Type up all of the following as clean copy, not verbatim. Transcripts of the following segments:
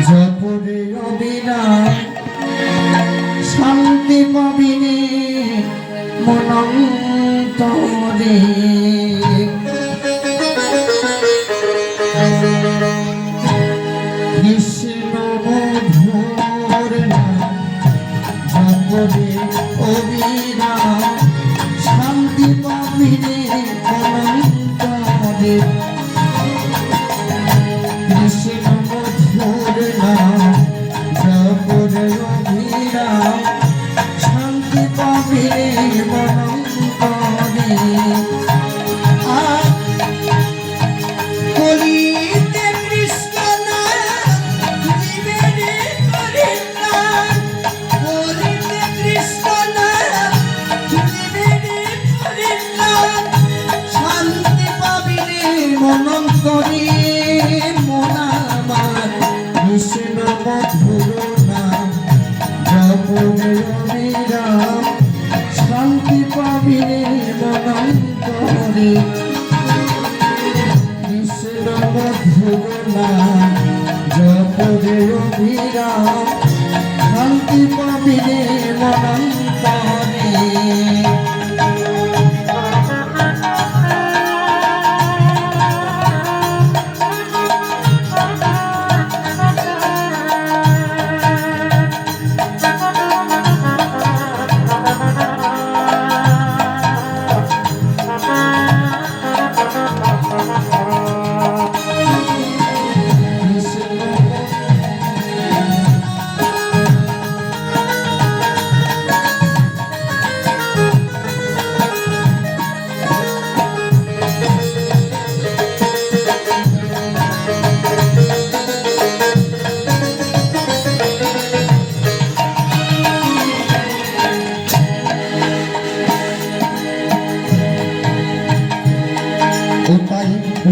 জপরে অবিরাম শান্তি পাবিনে মনন্তরে। কৃষ্ণ মধুর নাম জপরে অবিরাম শান্তি পাবিনে মনন্তরে। কৃষ্ণ মধুর নাম জপরে অবিরাম শান্তি পাবিনে মনন্তরে। কলিতে কৃষ্ণ নাম জীবনে পরিত্রাণ, কলিতে কৃষ্ণ নাম জীবনে পরিত্রাণ শান্তি পাবিনে মনন্তরে। কৃষ্ণ মধুর নাম জপরে অবিরাম শান্তি পাবিনে মনন্তরে। কৃষ্ণ মধুর নাম জপরে অবিরাম শান্তি পাবিনে মনন্তরে।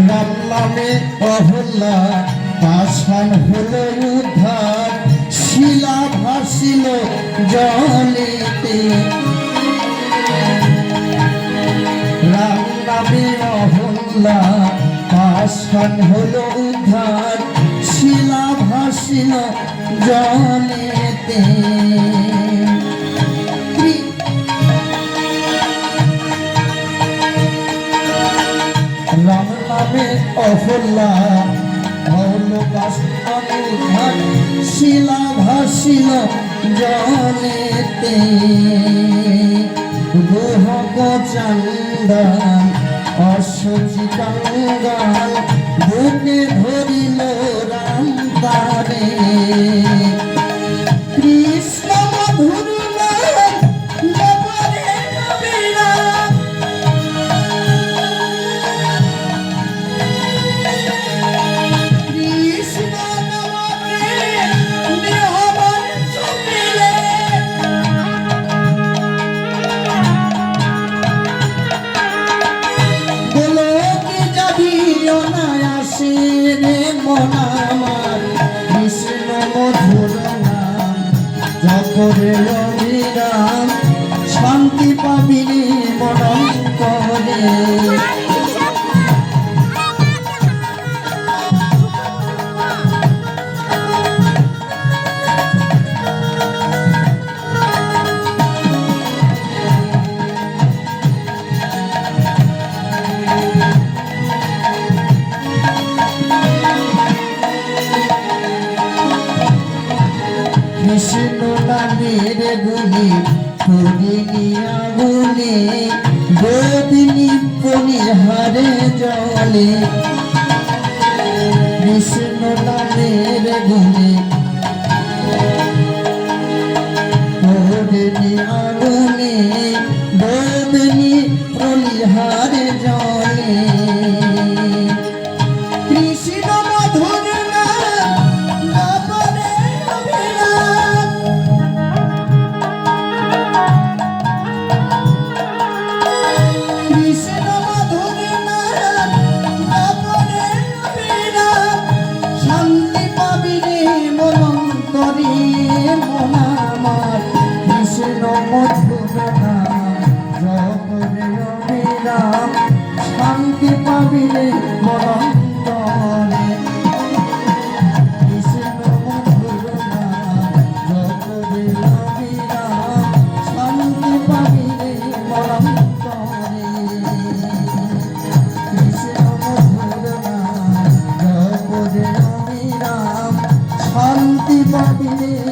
রাম নামে অহল্লা পাষাণ হলো উদ্ধার, শিলা ভাসিল জলেতে। রাম নামে অহল্লা পাষাণ হলো উদ্ধার, শিলা ভাসিল জলেতে। রাম নামে অহল্লা হলো পাষাণ উদ্ধার, শিলা ভাসিল জলেতে। গোহক চান্দান অসচি কাঙ্গাল বুকে ধরিল রাম তারে। কৃষ্ণ মধুর নাম জপরে অবিরাম আমার। কৃষ্ণ মধুর নাম জপরে অবিরাম শান্তি পাবিনে মনন্তরে। কৃষ্ণ নামের গুণে করিনি আগুনে, গোদিনী পনিহারে জলে। কৃষ্ণ নামের গুণে করিনি আগুনে, গোদিনী পনিহারে জলে। কৃষ্ণ মধুর নাম জপরে অবিরাম কৃষ্ণ মধুর নাম জপরে বদলে